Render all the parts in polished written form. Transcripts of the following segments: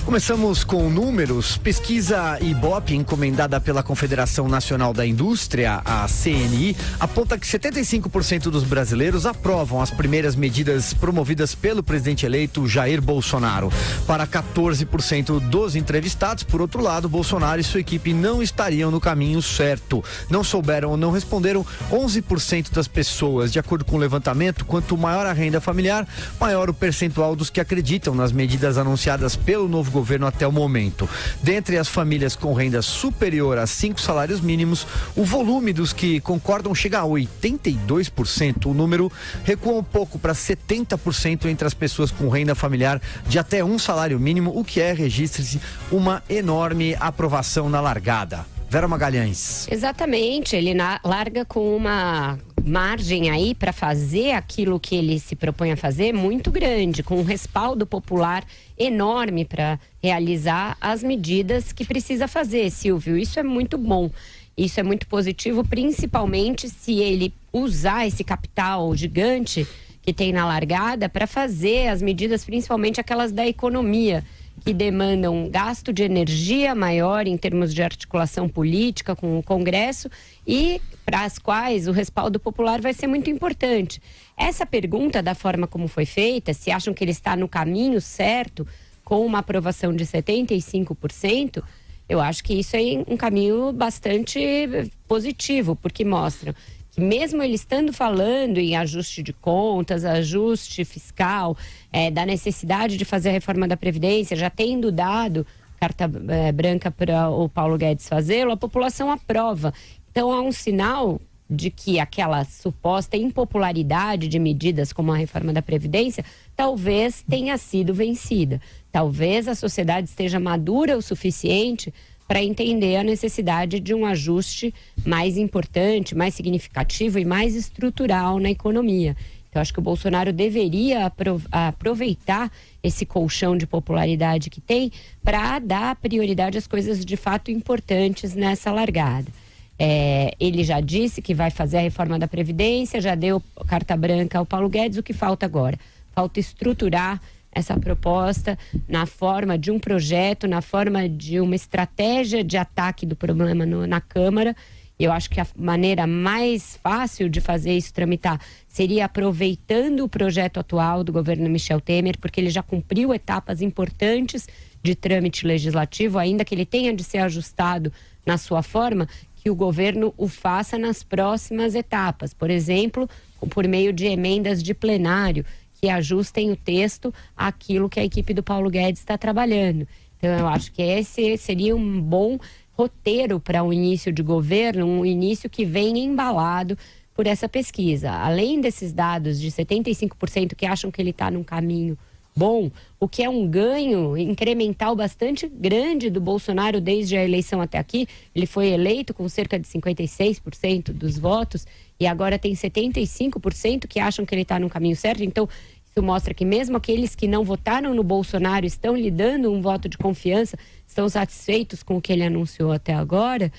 Começamos com números. Pesquisa Ibope, encomendada pela Confederação Nacional da Indústria, a CNI, aponta que 75% dos brasileiros aprovam as primeiras medidas promovidas pelo presidente eleito Jair Bolsonaro. Para 14% dos entrevistados, por outro lado, Bolsonaro e sua equipe não estariam no caminho certo. Não souberam ou não responderam 11% das pessoas. De acordo com o levantamento, quanto maior a renda familiar, maior o percentual dos que acreditam nas medidas anunciadas pelo novo governo até o momento. Dentre as famílias com renda superior a 5 salários mínimos, o volume dos que concordam chega a 82%. O número recua um pouco para 70% entre as pessoas com renda familiar de até 1 salário mínimo, o que registra-se uma enorme aprovação na largada. Vera Magalhães. Exatamente, ele larga com uma margem aí para fazer aquilo que ele se propõe a fazer muito grande, com um respaldo popular enorme para realizar as medidas que precisa fazer, Silvio. Isso é muito bom, isso é muito positivo, principalmente se ele usar esse capital gigante que tem na largada para fazer as medidas, principalmente aquelas da economia, que demandam um gasto de energia maior em termos de articulação política com o Congresso e para as quais o respaldo popular vai ser muito importante. Essa pergunta, da forma como foi feita, se acham que ele está no caminho certo com uma aprovação de 75%, eu acho que isso é um caminho bastante positivo, porque mostra que mesmo ele estando falando em ajuste de contas, ajuste fiscal, da necessidade de fazer a reforma da Previdência, já tendo dado carta branca para o Paulo Guedes fazê-lo, a população aprova. Então há um sinal de que aquela suposta impopularidade de medidas como a reforma da Previdência talvez tenha sido vencida. Talvez a sociedade esteja madura o suficiente para entender a necessidade de um ajuste mais importante, mais significativo e mais estrutural na economia. Então, acho que o Bolsonaro deveria aproveitar esse colchão de popularidade que tem para dar prioridade às coisas de fato importantes nessa largada. Ele já disse que vai fazer a reforma da Previdência, já deu carta branca ao Paulo Guedes. O que falta agora? Falta estruturar essa proposta na forma de um projeto, na forma de uma estratégia de ataque do problema na Câmara. Eu acho que a maneira mais fácil de fazer isso tramitar seria aproveitando o projeto atual do governo Michel Temer, porque ele já cumpriu etapas importantes de trâmite legislativo, ainda que ele tenha de ser ajustado na sua forma, que o governo o faça nas próximas etapas. Por exemplo, por meio de emendas de plenário, que ajustem o texto àquilo que a equipe do Paulo Guedes está trabalhando. Então, eu acho que esse seria um bom roteiro para um início de governo, um início que vem embalado por essa pesquisa. Além desses dados de 75% que acham que ele está num caminho bom, o que é um ganho incremental bastante grande do Bolsonaro desde a eleição até aqui. Ele foi eleito com cerca de 56% dos votos e agora tem 75% que acham que ele está no caminho certo. Então, isso mostra que mesmo aqueles que não votaram no Bolsonaro estão lhe dando um voto de confiança, estão satisfeitos com o que ele anunciou até agora.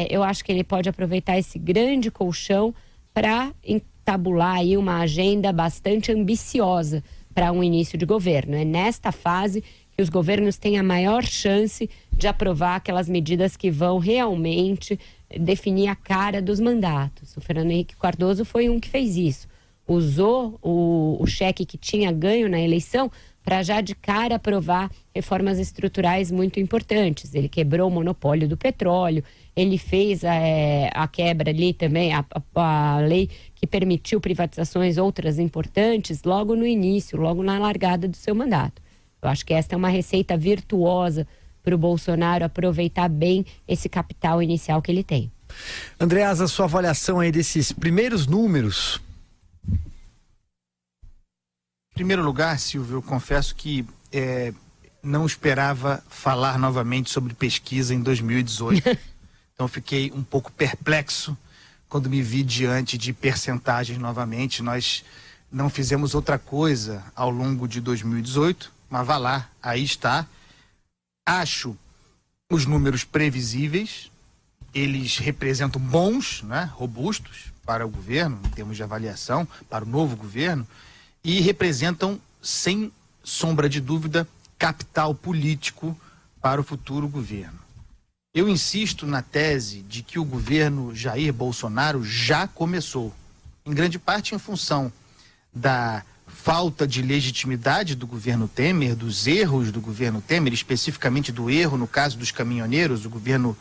Eu acho que ele pode aproveitar esse grande colchão para entabular aí uma agenda bastante ambiciosa para um início de governo. É nesta fase que os governos têm a maior chance de aprovar aquelas medidas que vão realmente definir a cara dos mandatos. O Fernando Henrique Cardoso foi um que fez isso. Usou o cheque que tinha ganho na eleição para já de cara aprovar reformas estruturais muito importantes. Ele quebrou o monopólio do petróleo, ele fez a quebra ali também, a lei que permitiu privatizações outras importantes logo no início, logo na largada do seu mandato. Eu acho que esta é uma receita virtuosa para o Bolsonaro aproveitar bem esse capital inicial que ele tem. Andreasa, sua avaliação aí desses primeiros números? Em primeiro lugar, Silvio, eu confesso que não esperava falar novamente sobre pesquisa em 2018. Então fiquei um pouco perplexo quando me vi diante de percentagens novamente. Nós não fizemos outra coisa ao longo de 2018, mas vá lá, aí está. Acho os números previsíveis, eles representam bons, né, robustos para o governo, em termos de avaliação, para o novo governo, e representam, sem sombra de dúvida, capital político para o futuro governo. Eu insisto na tese de que o governo Jair Bolsonaro já começou, em grande parte em função da falta de legitimidade do governo Temer, dos erros do governo Temer, especificamente do erro no caso dos caminhoneiros, do governo...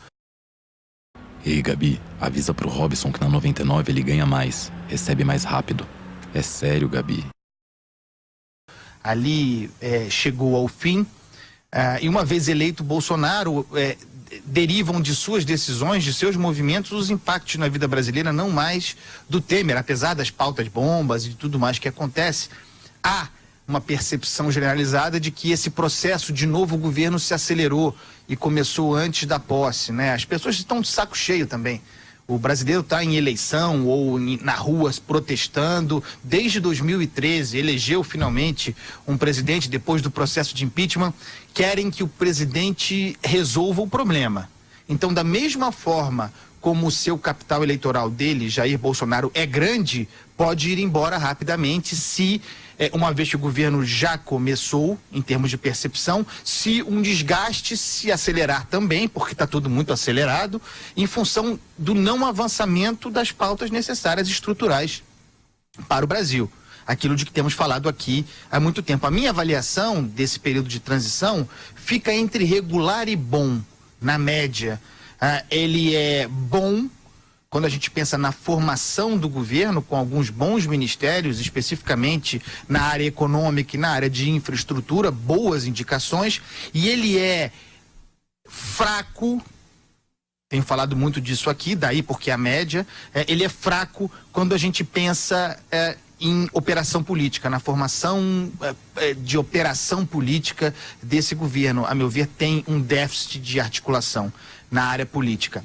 Ei, Gabi, avisa pro Robson que na 99 ele ganha mais, recebe mais rápido. É sério, Gabi. Ali chegou ao fim, e uma vez eleito Bolsonaro, derivam de suas decisões, de seus movimentos, os impactos na vida brasileira, não mais do Temer, apesar das pautas bombas e de tudo mais que acontece. Há uma percepção generalizada de que esse processo de novo governo se acelerou e começou antes da posse, né? As pessoas estão de saco cheio também. O brasileiro está em eleição ou na rua protestando. Desde 2013, elegeu finalmente um presidente depois do processo de impeachment. Querem que o presidente resolva o problema. Então, da mesma forma como o seu capital eleitoral dele, Jair Bolsonaro, é grande, pode ir embora rapidamente se, uma vez que o governo já começou, em termos de percepção, se um desgaste se acelerar também, porque está tudo muito acelerado, em função do não avançamento das pautas necessárias estruturais para o Brasil. Aquilo de que temos falado aqui há muito tempo. A minha avaliação desse período de transição fica entre regular e bom, na média. Ele é bom quando a gente pensa na formação do governo, com alguns bons ministérios, especificamente na área econômica e na área de infraestrutura, boas indicações, e ele é fraco, tenho falado muito disso aqui, daí porque a média, ele é fraco quando a gente pensa em operação política, na formação de operação política desse governo. A meu ver, tem um déficit de articulação na área política.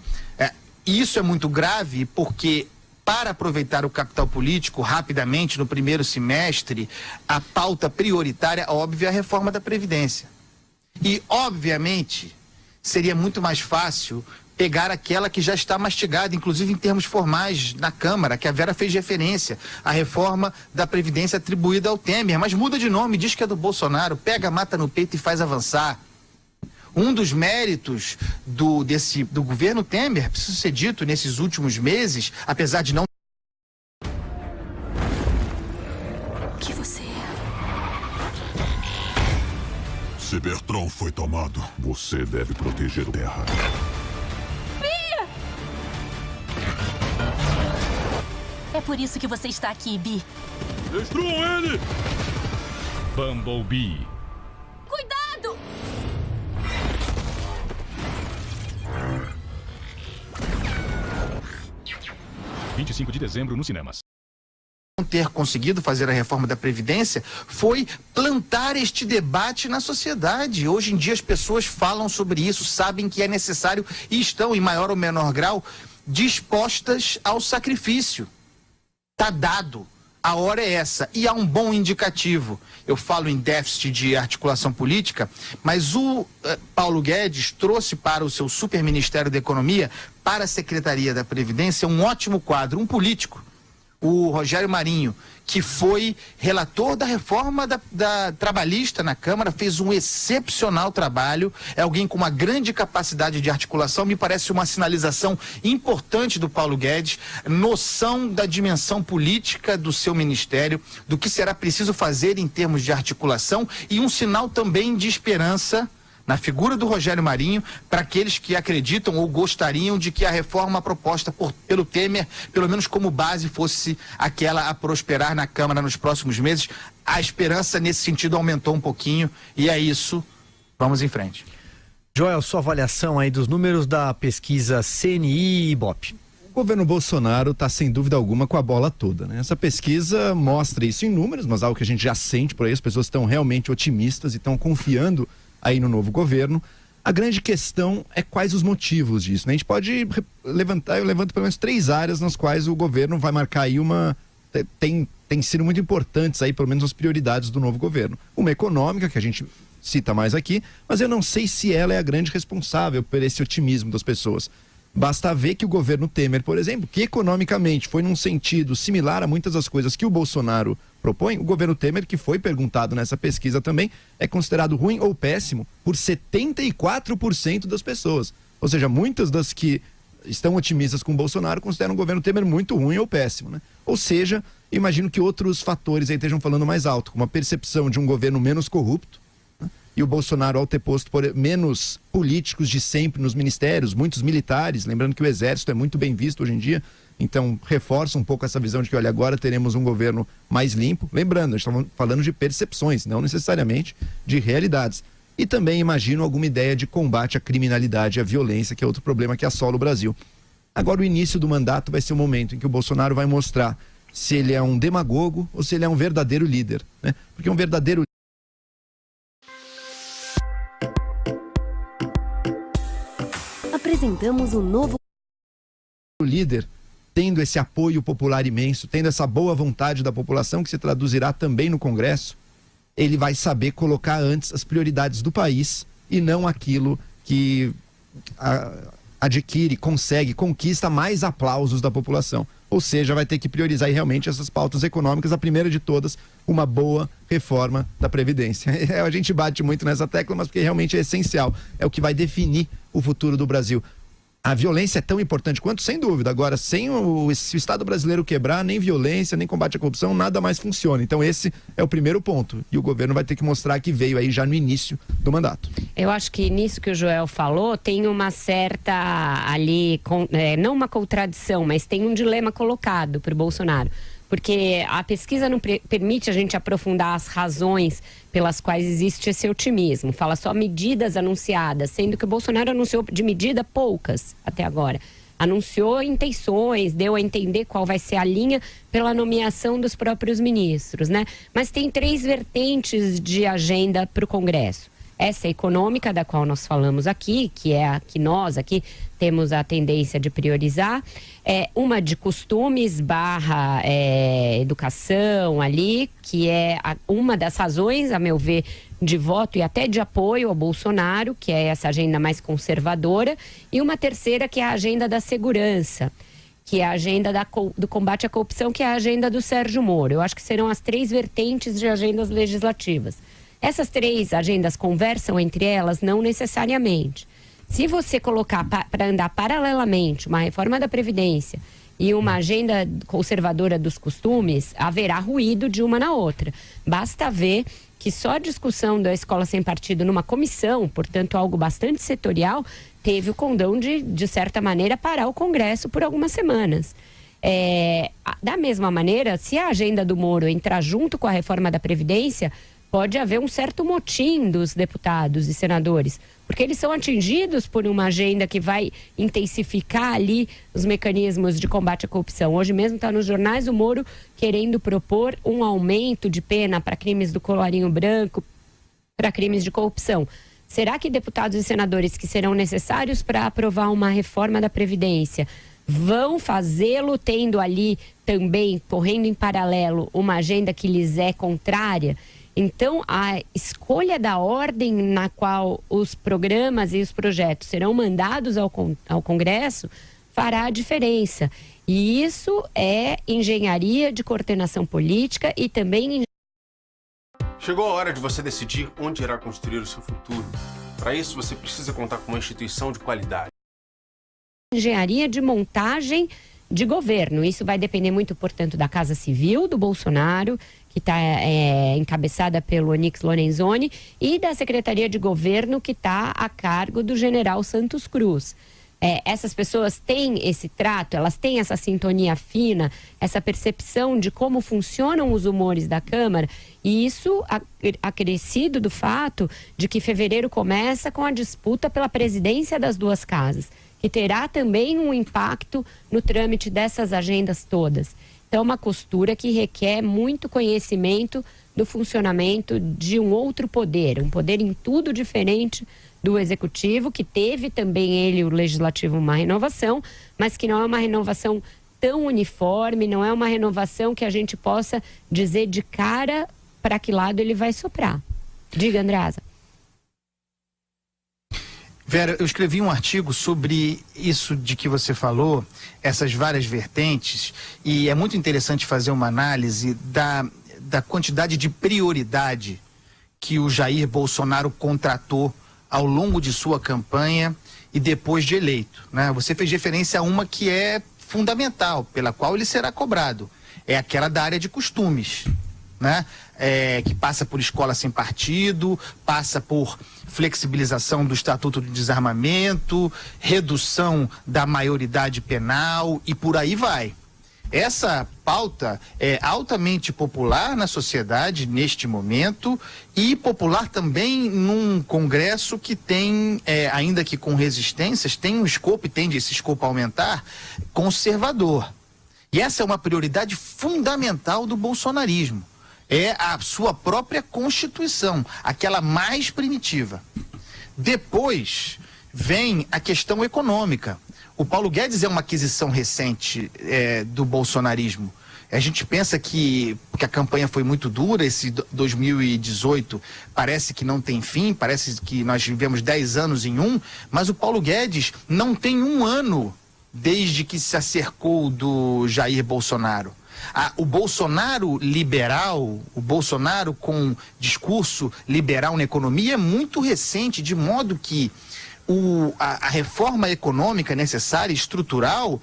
Isso é muito grave porque, para aproveitar o capital político rapidamente no primeiro semestre, a pauta prioritária, óbvia, é a reforma da Previdência. E, obviamente, seria muito mais fácil pegar aquela que já está mastigada, inclusive em termos formais, na Câmara, que a Vera fez referência, a reforma da Previdência atribuída ao Temer, mas muda de nome, diz que é do Bolsonaro, pega, mata no peito e faz avançar. Um dos méritos do governo Temer, precisa ser dito, nesses últimos meses, apesar de não... O que você é? Cybertron foi tomado. Você deve proteger Terra. É por isso que você está aqui, Bi. Destruam ele! Bumblebee. Cuidado! – 25 de dezembro nos cinemas. Não ter conseguido fazer a reforma da Previdência foi plantar este debate na sociedade. Hoje em dia as pessoas falam sobre isso, sabem que é necessário e estão, em maior ou menor grau, dispostas ao sacrifício. Está dado, a hora é essa, e há um bom indicativo. Eu falo em déficit de articulação política, mas o Paulo Guedes trouxe para o seu superministério da Economia, para a Secretaria da Previdência, um ótimo quadro, um político, o Rogério Marinho, que foi relator da reforma da trabalhista na Câmara, fez um excepcional trabalho, é alguém com uma grande capacidade de articulação, me parece uma sinalização importante do Paulo Guedes, noção da dimensão política do seu ministério, do que será preciso fazer em termos de articulação e um sinal também de esperança na figura do Rogério Marinho, para aqueles que acreditam ou gostariam de que a reforma proposta pelo Temer, pelo menos como base, fosse aquela a prosperar na Câmara nos próximos meses. A esperança nesse sentido aumentou um pouquinho e é isso. Vamos em frente. Joel, sua avaliação aí dos números da pesquisa CNI e Ibope. O governo Bolsonaro está sem dúvida alguma com a bola toda, né? Essa pesquisa mostra isso em números, mas algo que a gente já sente por aí, as pessoas estão realmente otimistas e estão confiando aí no novo governo. A grande questão é quais os motivos disso, né? A gente pode levantar, eu levanto pelo menos 3 áreas nas quais o governo vai marcar aí tem sido muito importantes aí, pelo menos as prioridades do novo governo. Uma econômica, que a gente cita mais aqui, mas eu não sei se ela é a grande responsável por esse otimismo das pessoas. Basta ver que o governo Temer, por exemplo, que economicamente foi num sentido similar a muitas das coisas que o Bolsonaro propõe, o governo Temer, que foi perguntado nessa pesquisa também, é considerado ruim ou péssimo por 74% das pessoas. Ou seja, muitas das que estão otimistas com o Bolsonaro consideram o governo Temer muito ruim ou péssimo, né? Ou seja, imagino que outros fatores aí estejam falando mais alto, como a percepção de um governo menos corrupto, e o Bolsonaro, ao ter posto menos políticos de sempre nos ministérios, muitos militares, lembrando que o exército é muito bem visto hoje em dia, então reforça um pouco essa visão de que, olha, agora teremos um governo mais limpo. Lembrando, a gente está falando de percepções, não necessariamente de realidades. E também imagino alguma ideia de combate à criminalidade e à violência, que é outro problema que assola o Brasil. Agora, o início do mandato vai ser o momento em que o Bolsonaro vai mostrar se ele é um demagogo ou se ele é um verdadeiro líder, né? Porque um verdadeiro Apresentamos um novo líder, tendo esse apoio popular imenso, tendo essa boa vontade da população, que se traduzirá também no Congresso, ele vai saber colocar antes as prioridades do país e não aquilo que adquire, consegue, conquista mais aplausos da população. Ou seja, vai ter que priorizar realmente essas pautas econômicas, a primeira de todas, uma boa reforma da Previdência. A gente bate muito nessa tecla, mas porque realmente é essencial, é o que vai definir o futuro do Brasil. A violência é tão importante quanto, sem dúvida. Agora, se o Estado brasileiro quebrar, nem violência, nem combate à corrupção, nada mais funciona. Então esse é o primeiro ponto. E o governo vai ter que mostrar que veio aí já no início do mandato. Eu acho que nisso que o Joel falou, tem uma certa ali, não uma contradição, mas tem um dilema colocado para o Bolsonaro. Porque a pesquisa não permite a gente aprofundar as razões pelas quais existe esse otimismo. Fala só medidas anunciadas, sendo que o Bolsonaro anunciou de medida poucas até agora. Anunciou intenções, deu a entender qual vai ser a linha pela nomeação dos próprios ministros, né? Mas tem 3 vertentes de agenda para o Congresso. Essa econômica, da qual nós falamos aqui, que é a que nós aqui temos a tendência de priorizar, uma de costumes / educação ali, que é uma das razões, a meu ver, de voto e até de apoio ao Bolsonaro, que é essa agenda mais conservadora, e uma terceira que é a agenda da segurança, que é a agenda do combate à corrupção, que é a agenda do Sérgio Moro. Eu acho que serão as 3 vertentes de agendas legislativas. Essas 3 agendas conversam entre elas? Não necessariamente. Se você colocar para andar paralelamente uma reforma da Previdência e uma agenda conservadora dos costumes, haverá ruído de uma na outra. Basta ver que só a discussão da escola sem partido numa comissão, portanto algo bastante setorial, teve o condão de certa maneira, parar o Congresso por algumas semanas. Da mesma maneira, se a agenda do Moro entrar junto com a reforma da Previdência, pode haver um certo motim dos deputados e senadores, porque eles são atingidos por uma agenda que vai intensificar ali os mecanismos de combate à corrupção. Hoje mesmo está nos jornais o Moro querendo propor um aumento de pena para crimes do colarinho branco, para crimes de corrupção. Será que deputados e senadores que serão necessários para aprovar uma reforma da Previdência vão fazê-lo tendo ali também, correndo em paralelo, uma agenda que lhes é contrária? Então, a escolha da ordem na qual os programas e os projetos serão mandados ao Congresso fará a diferença. E isso é engenharia de coordenação política e também... Chegou a hora de você decidir onde irá construir o seu futuro. Para isso, você precisa contar com uma instituição de qualidade. Engenharia de montagem de governo. Isso vai depender muito, portanto, da Casa Civil do Bolsonaro, que está encabeçada pelo Onyx Lorenzoni, e da Secretaria de Governo, que está a cargo do general Santos Cruz. Essas pessoas têm esse trato, elas têm essa sintonia fina, essa percepção de como funcionam os humores da Câmara, e isso acrescido do fato de que fevereiro começa com a disputa pela presidência das 2 casas, que terá também um impacto no trâmite dessas agendas todas. Então, uma costura que requer muito conhecimento do funcionamento de um outro poder, um poder em tudo diferente do Executivo, que teve também ele, o Legislativo, uma renovação, mas que não é uma renovação tão uniforme, não é uma renovação que a gente possa dizer de cara para que lado ele vai soprar. Diga, Andreasa. Vera, eu escrevi um artigo sobre isso de que você falou, essas várias vertentes, e é muito interessante fazer uma análise da quantidade de prioridade que o Jair Bolsonaro contratou ao longo de sua campanha e depois de eleito, né? Você fez referência a uma que é fundamental, pela qual ele será cobrado, é aquela da área de costumes, né? Que passa por escola sem partido, passa por flexibilização do Estatuto de Desarmamento, redução da maioridade penal e por aí vai. Essa pauta é altamente popular na sociedade neste momento e popular também num Congresso que tem, ainda que com resistências, tem um escopo e tende esse escopo a aumentar, conservador. E essa é uma prioridade fundamental do bolsonarismo. É a sua própria Constituição, aquela mais primitiva. Depois vem a questão econômica. O Paulo Guedes é uma aquisição recente do bolsonarismo. A gente pensa que a campanha foi muito dura, esse 2018 parece que não tem fim, parece que nós vivemos 10 anos em um, mas o Paulo Guedes não tem um ano desde que se acercou do Jair Bolsonaro. O Bolsonaro liberal, o Bolsonaro com discurso liberal na economia é muito recente, de modo que a reforma econômica necessária, estrutural,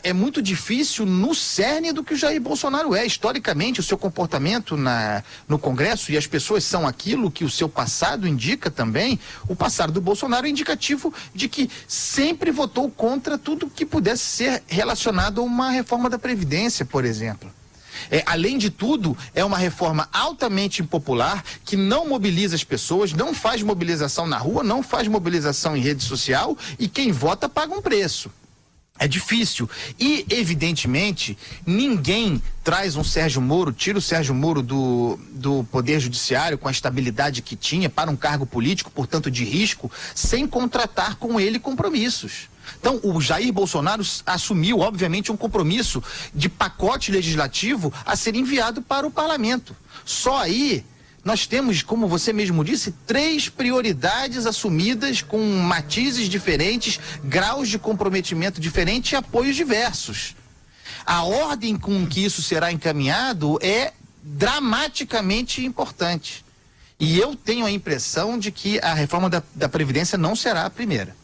é muito difícil no cerne do que o Jair Bolsonaro é. Historicamente, o seu comportamento no Congresso, e as pessoas são aquilo que o seu passado indica também, o passado do Bolsonaro é indicativo de que sempre votou contra tudo que pudesse ser relacionado a uma reforma da Previdência, por exemplo. Além de tudo, é uma reforma altamente impopular, que não mobiliza as pessoas, não faz mobilização na rua, não faz mobilização em rede social, e quem vota paga um preço. É difícil. E, evidentemente, ninguém traz um Sérgio Moro, tira o Sérgio Moro do Poder Judiciário com a estabilidade que tinha para um cargo político, portanto de risco, sem contratar com ele compromissos. Então, o Jair Bolsonaro assumiu, obviamente, um compromisso de pacote legislativo a ser enviado para o parlamento. Só aí nós temos, como você mesmo disse, 3 prioridades assumidas com matizes diferentes, graus de comprometimento diferentes e apoios diversos. A ordem com que isso será encaminhado é dramaticamente importante. E eu tenho a impressão de que a reforma da Previdência não será a primeira.